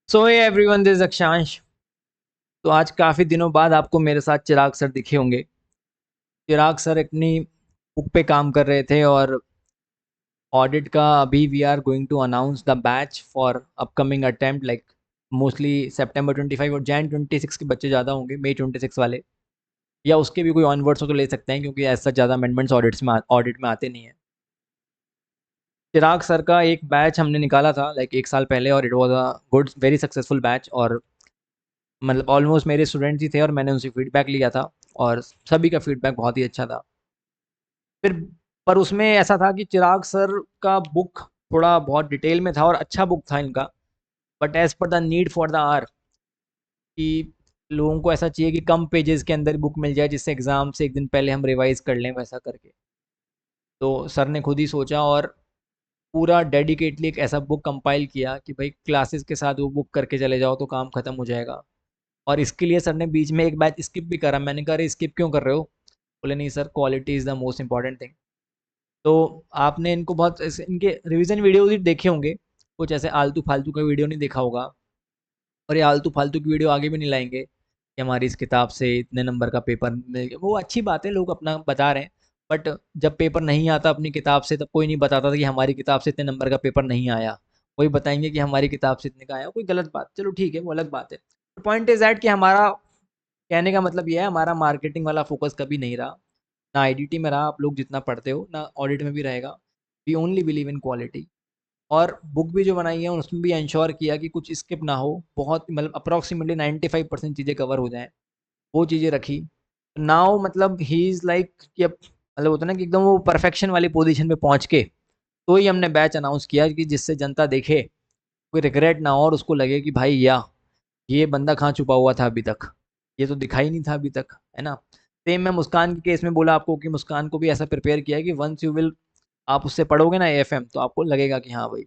So hey everyone, this is Akshansh. तो आज काफ़ी दिनों बाद आपको मेरे साथ चिराग सर दिखे होंगे। चिराग सर अपनी बुक पे काम कर रहे थे और ऑडिट का अभी we are going to announce the batch for upcoming attempt, like mostly September 25 और जैन 26 के बच्चे ज़्यादा होंगे, मई 26 वाले या उसके भी कोई ऑनवर्ड्स हो तो ले सकते हैं, क्योंकि ऐसा ज़्यादा अमेंडमेंट्स ऑडिट में आते नहीं हैं। चिराग सर का एक बैच हमने निकाला था लाइक एक साल पहले, और it was a good very successful batch. और मतलब ऑलमोस्ट मेरे स्टूडेंट्स ही थे और मैंने उनसे फीडबैक लिया था और सभी का फीडबैक बहुत ही अच्छा था। फिर पर उसमें ऐसा था कि चिराग सर का बुक थोड़ा बहुत डिटेल में था और अच्छा बुक था इनका, but as per the need for the are कि लोगों को ऐसा चाहिए कि कम पेजेस के अंदर बुक मिल जाए, जिससे एग्ज़ाम से एक दिन पहले हम रिवाइज कर लें, वैसा करके। तो सर ने खुद ही सोचा और पूरा डेडिकेटली एक ऐसा बुक कंपाइल किया कि भाई क्लासेस के साथ वो बुक करके चले जाओ तो काम ख़त्म हो जाएगा। और इसके लिए सर ने बीच में एक बैच स्किप भी करा। मैंने कहा, अरे स्किप क्यों कर रहे हो? बोले, नहीं sir, quality is the most important thing. तो आपने इनको बहुत इनके रिवीजन वीडियो भी देखे होंगे, कुछ ऐसे आलतू फालतू का वीडियो नहीं देखा होगा। और ये आलतू फालतू की वीडियो आगे भी नहीं लाएंगे कि हमारी इस किताब से इतने नंबर का पेपर मिल गया। वो अच्छी बात है, लोग अपना बता रहे हैं, बट जब पेपर नहीं आता अपनी किताब से, तब कोई नहीं बताता था कि हमारी किताब से इतने नंबर का पेपर नहीं आया। वही बताएंगे कि हमारी किताब से इतने का आया। कोई गलत बात, चलो ठीक है, वो अलग बात है। पॉइंट इज दैट कि हमारा कहने का मतलब ये है, हमारा मार्केटिंग वाला फोकस कभी नहीं रहा, ना आईडीटी में रहा, आप लोग जितना पढ़ते हो, ना ऑडिट में भी रहेगा। We only believe in quality. और बुक भी जो बनाई है उसमें भी इंश्योर किया कि कुछ स्किप ना हो, बहुत मतलब अप्रॉक्सीमेटली 95% चीज़ें कवर हो जाएं, वो चीज़ें रखी। नाउ मतलब ही इज़ लाइक कि अब मतलब होता है ना कि एकदम वो परफेक्शन वाली पोजीशन पे पहुंच के तो ही हमने बैच अनाउंस किया, कि जिससे जनता देखे, कोई रिग्रेट ना हो और उसको लगे कि भाई या ये बंदा कहाँ छुपा हुआ था अभी तक, ये तो दिखा ही नहीं था अभी तक, है ना। सेम मैं मुस्कान के केस में बोला आपको कि मुस्कान को भी ऐसा प्रिपेयर किया है कि वंस यू विल, आप उससे पढ़ोगे ना एएफएम, तो आपको लगेगा कि हाँ भाई।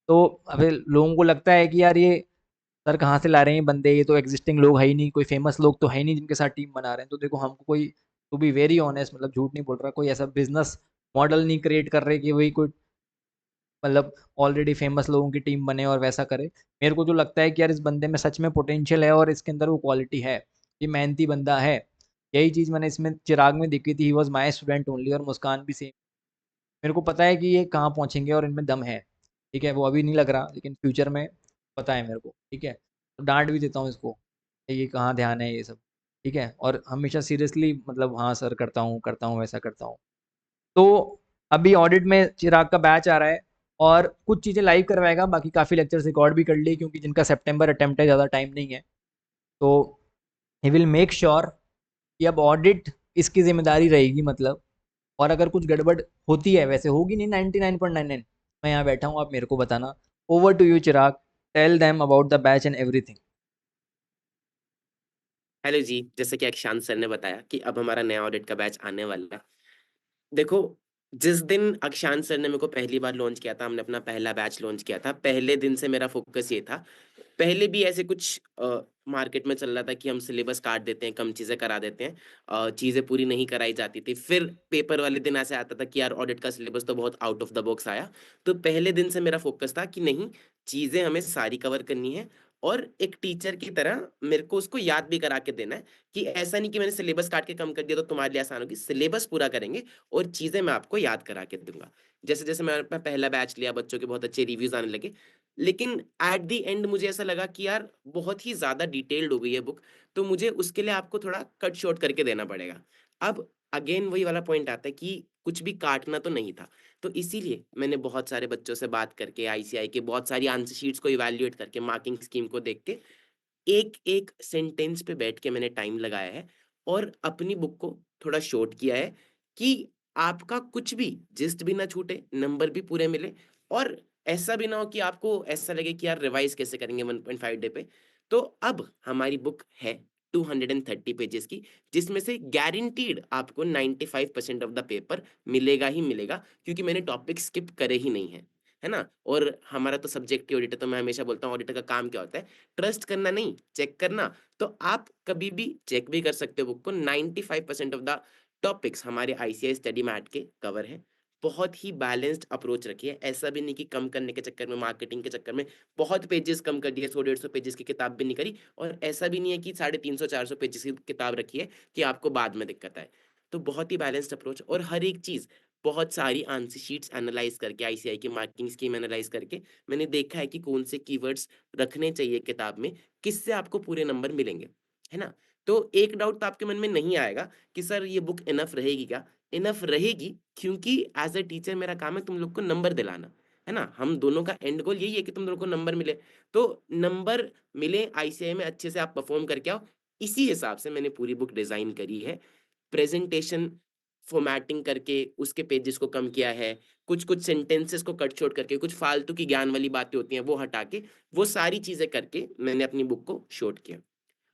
तो अभी लोगों को लगता है कि यार ये सर कहाँ से ला रहे हैं बंदे, ये तो एग्जिस्टिंग लोग है ही नहीं, कोई फेमस लोग तो है ही नहीं जिनके साथ टीम बना रहे हैं। तो देखो, हमको कोई, टू बी वेरी ऑनेस्ट, मतलब झूठ नहीं बोल रहा, कोई ऐसा बिजनेस मॉडल नहीं क्रिएट कर रहे कि वही कोई मतलब ऑलरेडी फेमस लोगों की टीम बने और वैसा करे। मेरे को जो लगता है कि यार इस बंदे में सच में पोटेंशियल है और इसके अंदर वो क्वालिटी है, ये मेहनती बंदा है। यही चीज़ मैंने इसमें चिराग में देखी थी। He was my student only, और मुस्कान भी सेम। मेरे को पता है कि ये कहाँ पहुँचेंगे और इनमें दम है। ठीक है, वो अभी नहीं लग रहा, लेकिन फ्यूचर में पता है मेरे को। ठीक है, तो डांट भी देता हूँ इसको, ये कहाँ ध्यान है ये सब। ठीक है, और हमेशा सीरियसली मतलब हाँ सर, करता हूँ वैसा करता हूँ। तो अभी ऑडिट में चिराग का बैच आ रहा है और कुछ चीज़ें लाइव करवाएगा, बाकी काफ़ी लेक्चर्स रिकॉर्ड भी कर लिए, क्योंकि जिनका सितंबर अटेम्प्ट है, ज़्यादा टाइम नहीं है। तो ही विल मेक श्योर कि अब ऑडिट इसकी जिम्मेदारी रहेगी, मतलब। और अगर कुछ गड़बड़ होती है, वैसे होगी नहीं 99.99, मैं यहाँ बैठा हूँ, आप मेरे को बताना। Over to you Chirag, tell them about the batch and everything. Hello ji, जैसे कि अक्षांश सर ने बताया कि अब हमारा नया ऑडिट का बैच आने वाला है। देखो, जिस दिन अक्षांश सर ने मेरे को पहली बार लॉन्च किया था, हमने अपना पहला बैच लॉन्च किया था, पहले दिन से मेरा फ़ोकस ये था। पहले भी ऐसे कुछ मार्केट में चल रहा था कि हम सिलेबस काट देते हैं, कम चीज़ें करा देते हैं, चीज़ें पूरी नहीं कराई जाती थी। फिर पेपर वाले दिन ऐसे आता था कि यार ऑडिट का सिलेबस तो बहुत आउट ऑफ द बॉक्स आया। तो पहले दिन से मेरा फ़ोकस था कि नहीं, चीज़ें हमें सारी कवर करनी है और एक टीचर की तरह मेरे को उसको याद भी करा के देना है कि ऐसा नहीं कि मैंने सिलेबस काट के कम कर दिया तो तुम्हारे लिए आसान होगी। सिलेबस पूरा करेंगे और चीज़ें मैं आपको याद करा के दूँगा। जैसे-जैसे मैंने अपना पहला बैच लिया, बच्चों के बहुत अच्छे रिव्यूज़ आने लगे। लेकिन एट द एंड मुझे ऐसा लगा कि यार बहुत ही ज़्यादा डिटेल्ड हो गई है बुक, तो मुझे उसके लिए आपको थोड़ा कट शॉर्ट करके देना पड़ेगा। अब अगेन वही वाला पॉइंट आता है कि कुछ भी काटना तो नहीं था। तो इसीलिए मैंने बहुत सारे बच्चों से बात करके, आईसीएआई के बहुत सारी आंसर शीट्स को इवैल्यूएट करके, मार्किंग स्कीम को देख के, एक-एक सेंटेंस पे बैठ के मैंने टाइम लगाया है और अपनी बुक को थोड़ा शॉर्ट किया है कि आपका कुछ भी जिस्ट भी ना छूटे, नंबर भी पूरे मिले और ऐसा भी ना हो कि आपको ऐसा लगे कि यार रिवाइज़ कैसे करेंगे 1.5 डे पे। तो अब हमारी बुक है 230 पेजेज़ की, जिसमें से गारंटीड आपको 95% ऑफ द पेपर मिलेगा ही मिलेगा, क्योंकि मैंने टॉपिक स्किप करे ही नहीं हैं, है ना? और हमारा तो सब्जेक्टिव ऑडिट है, तो मैं हमेशा बोलता हूँ ऑडिटर का काम क्या होता है? ट्रस्ट करना नहीं, चेक करना। तो आप कभी भी चेक भी कर सकते हो बुक को। 95% ऑफ द टॉपिक्स हमारे आईसीआई स्टडी मैट के कवर हैं। बहुत ही बैलेंस्ड अप्रोच रखिए। ऐसा भी नहीं कि कम करने के चक्कर में, मार्केटिंग के चक्कर में बहुत पेजेस कम कर दिए, 100-150 पेजेस की किताब भी नहीं करी, और ऐसा भी नहीं है कि 350-400 पेजेस की किताब रखी है कि आपको बाद में दिक्कत आए। तो बहुत ही बैलेंस्ड अप्रोच, और हर एक चीज़ बहुत सारी आंसर शीट्स एनालाइज करके, आईसीआई की मार्किंग स्कीम एनालाइज करके मैंने देखा है कि कौन से कीवर्ड्स रखने चाहिए किताब में, किससे आपको पूरे नंबर मिलेंगे, है ना? तो एक डाउट तो आपके मन में नहीं आएगा कि सर ये बुक इनफ रहेगी क्या? इनफ रहेगी, क्योंकि एज अ टीचर मेरा काम है तुम लोग को नंबर दिलाना, है ना? हम दोनों का एंड गोल यही है कि तुम लोग को नंबर मिले। तो नंबर मिले, आईसीआई में अच्छे से आप परफॉर्म करके आओ, इसी हिसाब से मैंने पूरी बुक डिजाइन करी है। प्रेजेंटेशन फॉर्मेटिंग करके उसके पेजेस को कम किया है, कुछ कुछ सेंटेंसेस को कट छोट करके, कुछ फालतू की ज्ञान वाली बातें होती हैं वो हटा के, वो सारी चीजें करके मैंने अपनी बुक को शॉर्ट किया।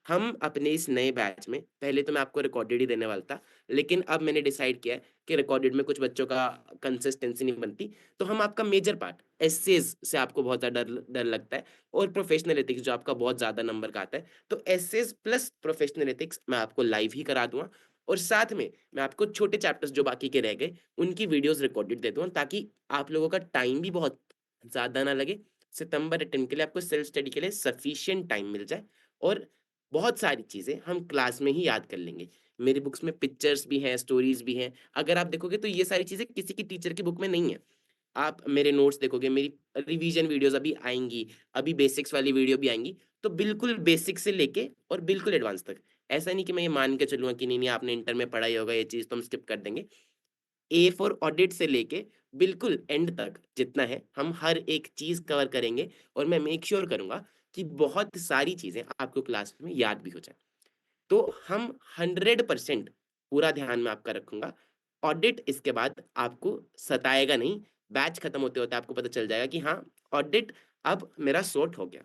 हम अपने इस नए बैच में, पहले तो मैं आपको रिकॉर्डेड ही देने वाला था, लेकिन अब मैंने डिसाइड किया है कि रिकॉर्डेड में कुछ बच्चों का कंसिस्टेंसी नहीं बनती, तो हम आपका मेजर पार्ट एसेज से आपको बहुत ज्यादा डर डर लगता है, और प्रोफेशनल एथिक्स जो आपका बहुत ज्यादा नंबर का आता है, तो एसेज प्लस प्रोफेशनल एथिक्स मैं आपको लाइव ही करा दूंगा, और साथ में मैं आपको छोटे चैप्टर्स जो बाकी के रह गए उनकी वीडियोस रिकॉर्डेड दे दूंगा, ताकि आप लोगों का टाइम भी बहुत ज्यादा ना लगे। सितंबर अटेम्प्ट के लिए आपको सेल्फ स्टडी के लिए सफिशिएंट टाइम मिल जाए, और बहुत सारी चीजें हम क्लास में ही याद कर लेंगे। मेरी बुक्स में पिक्चर्स भी हैं, स्टोरीज भी हैं, अगर आप देखोगे तो ये सारी चीजें किसी की टीचर की बुक में नहीं है। आप मेरे नोट्स देखोगे, मेरी रिवीजन वीडियोस अभी आएंगी, अभी बेसिक्स वाली वीडियो भी आएंगी, तो बिल्कुल बेसिक से लेके और बिल्कुल एडवांस तक। ऐसा नहीं कि मैं ये मान के चलूंगा कि नहीं नहीं आपने इंटर में पढ़ा ही होगा ये चीज तो हम स्किप कर देंगे। ए फॉर ऑडिट से लेके बिल्कुल एंड तक जितना है हम हर एक चीज कवर करेंगे, और मैं मेक श्योर करूंगा कि बहुत सारी चीजें आपको क्लास में याद भी हो जाए। तो हम 100% पूरा ध्यान में आपका रखूंगा। ऑडिट इसके बाद आपको सताएगा नहीं, बैच खत्म होते होते आपको पता चल जाएगा कि हाँ, ऑडिट अब मेरा सॉर्ट हो गया।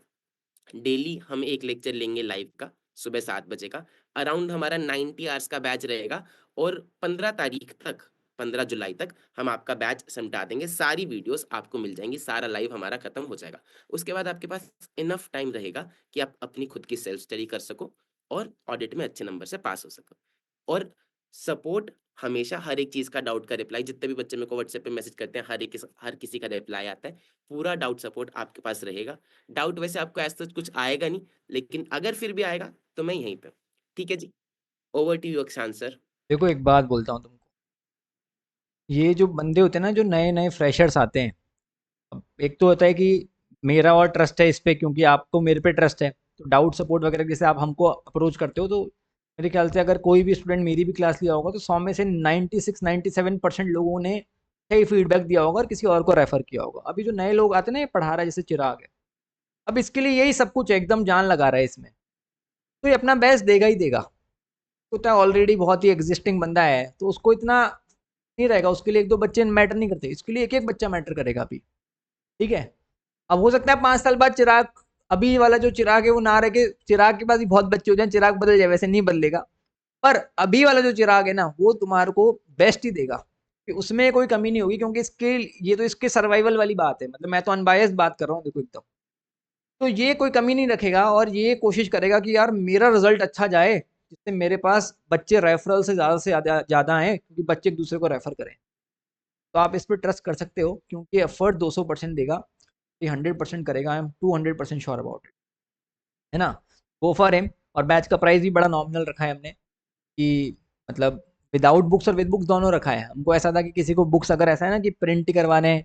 डेली हम एक लेक्चर लेंगे लाइव का, सुबह 7 बजे का, अराउंड हमारा 90 आवर्स का बैच रहेगा, और 15 तारीख तक, 15 जुलाई तक हम आपका बैच समटा देंगे, सारी वीडियोस आपको मिल जाएंगी, सारा लाइव हमारा खत्म हो जाएगा। उसके बाद आपके पास इनफ टाइम रहेगा कि आप अपनी खुद की सेल्फ स्टडी कर सको, और ऑडिट में अच्छे नंबर से पास हो सको। और सपोर्ट हमेशा, हर एक चीज का डाउट का रिप्लाई, जितने भी बच्चे मेरे को व्हाट्सएप पे मैसेज करते हैं, हर किसी का रिप्लाई आता है, पूरा डाउट सपोर्ट आपके पास रहेगा। डाउट वैसे आपको ऐसा कुछ आएगा नहीं, लेकिन अगर फिर भी आएगा तो मैं यहीं पे हूँ। ठीक है जी, ओवर टू यू अक्षांश सर। देखो एक बात बोलता हूँ तुमको, ये जो बंदे होते हैं ना, जो नए-नए फ्रेशर्स आते हैं, अब एक तो होता है कि मेरा और ट्रस्ट है इस पे क्योंकि आपको मेरे पे ट्रस्ट है, तो डाउट सपोर्ट वगैरह जैसे आप हमको अप्रोच करते हो, तो मेरे ख्याल से अगर कोई भी स्टूडेंट मेरी भी क्लास लिया होगा तो 100 में से 96-97% लोगों ने सही फीडबैक दिया होगा और किसी और को रेफर किया होगा। अभी जो नए लोग आते हैं ना, ये पढ़ा रहा है जैसे चिराग है, अब इसके लिए यही सब कुछ है, एकदम जान लगा रहा है इसमें, तो ये अपना बेस्ट देगा ही देगा। होता है ऑलरेडी बहुत ही एग्जिस्टिंग बंदा है, तो उसको इतना नहीं रहेगा, उसके लिए एक दो बच्चे मैटर नहीं करते, इसके लिए एक एक बच्चा मैटर करेगा अभी। ठीक है, अब हो सकता है 5 साल बाद चिराग, अभी वाला जो चिराग है वो ना रहे, के चिराग के पास भी बहुत बच्चे हो जाए, चिराग बदल जाए, वैसे नहीं बदलेगा, पर अभी वाला जो चिराग है ना वो तुम्हारे को बेस्ट ही देगा, कि उसमें कोई कमी नहीं होगी, क्योंकि इसके ये तो इसके सर्वाइवल वाली बात है, मतलब मैं तो अनबायस्ड बात कर रहा हूँ देखो एकदम, तो ये कोई कमी नहीं रखेगा और ये कोशिश करेगा कि यार मेरा रिजल्ट अच्छा जाए, जिससे मेरे पास बच्चे रेफरल से ज़्यादा आए, क्योंकि बच्चे एक दूसरे को रेफर करें। तो आप इस पर ट्रस्ट कर सकते हो, क्योंकि एफर्ट 200% देगा, ये 100% करेगा, I am 200% sure about it, है ना? Go for him. और बैच का प्राइस भी बड़ा नॉमिनल रखा है हमने, कि मतलब विदाउट बुक्स और विद बुक्स दोनों रखा है। हमको ऐसा था कि किसी को बुक्स अगर ऐसा है ना कि प्रिंट करवाने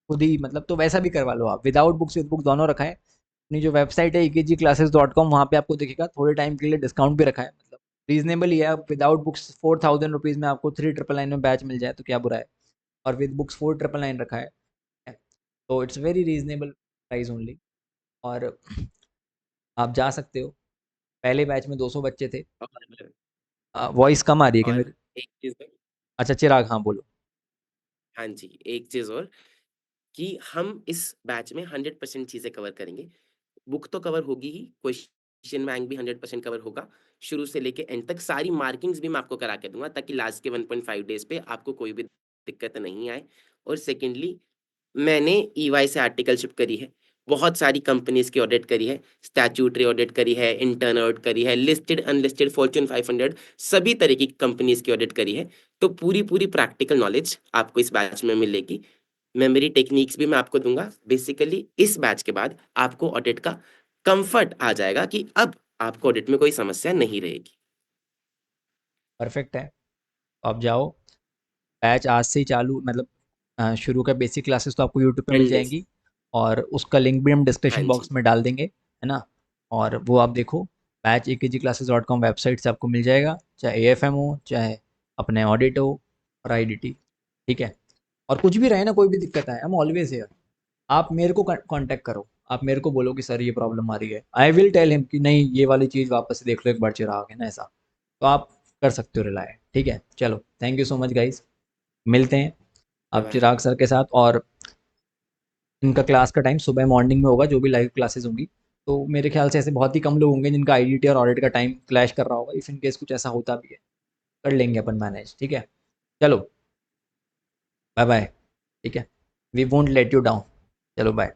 खुद ही, मतलब तो वैसा भी करवा लो आप, विदाउट बुक्स विद बुक्स दोनों रखा है। अपनी जो वेबसाइट है ekgclasses.com, वहाँ पे आपको दिखेगा, थोड़े टाइम के लिए डिस्काउंट भी रखा है, मतलब रीजनेबल ही है। विदाउट बुक्स 4000 रुपीज़ में आपको 3999 में बैच मिल जाए तो क्या बुरा है, और विद बुक्स 4999 रखा है, तो it's very reasonable price only. और आप जा सकते हो। पहले बैच में 200 बच्चे थे। और वॉइस कम आ रही है क्या और मेरी? एक चीज और, अच्छा चिराग, हाँ बोलो। हाँ जी, एक चीज और, कि हम इस बैच में 100% चीजें कवर करेंगे। बुक तो कवर होगी ही, क्वेश्चन बैंक भी 100% कवर होगा, शुरू से लेके एंड तक सारी मार्किंग्स भी मैं आपको करा के दूंगा, ताकि लास्ट के 1.5 डेज पे आपको कोई भी दिक्कत नहीं आए। और सेकेंडली, मैंने ईवाई से आर्टिकलशिप करी है, बहुत सारी कंपनीज की ऑडिट करी है, स्टैट्यूटरी ऑडिट करी है, इंटर्न ऑडिट करी है, लिस्टेड अनलिस्टेड फॉर्च्यून 500 सभी तरह की कंपनीज की ऑडिट करी है। तो पूरी पूरी प्रैक्टिकल नॉलेज आपको इस बैच में मिलेगी। मेमोरी टेक्निक्स भी मैं आपको दूंगा। बेसिकली इस बैच के बाद आपको ऑडिट का कंफर्ट आ जाएगा कि अब आपको ऑडिट में कोई समस्या नहीं रहेगी। परफेक्ट है। तो आप जाओ, बैच आज से ही चालू, मतलब शुरू का बेसिक क्लासेस तो आपको यूट्यूब पे मिल 10 डेज। जाएंगी, और उसका लिंक भी हम हाँ डिस्क्रिप्शन बॉक्स जी। में डाल देंगे, है ना। और वो आप देखो, बैच akgclasses.com वेबसाइट से आपको मिल जाएगा, चाहे AFM हो, चाहे अपने ऑडिट हो और IDT। ठीक है। और कुछ भी रहे ना, कोई भी दिक्कत आए, हम ऑलवेज है। आप मेरे को कांटेक्ट करो, आप मेरे को बोलो कि सर ये प्रॉब्लम आ रही है, आई विल टेल हिम कि नहीं ये वाली चीज़ वापस से देख लो एक बार चिराग, है ना ऐसा। तो आप कर सकते हो रिलाय। ठीक है, चलो thank you so much guys, मिलते हैं बाय आप बाय। चिराग सर के साथ। और इनका क्लास का टाइम सुबह मॉर्निंग में होगा, जो भी लाइव क्लासेस होंगी। तो मेरे ख्याल से ऐसे बहुत ही कम लोग होंगे जिनका IDT और ऑडिट का टाइम क्लैश कर रहा होगा, इफ इन केस कुछ ऐसा होता भी है, कर लेंगे अपन मैनेज। ठीक है, चलो बाय बाय। ठीक है, we won't let you down. चलो बाय।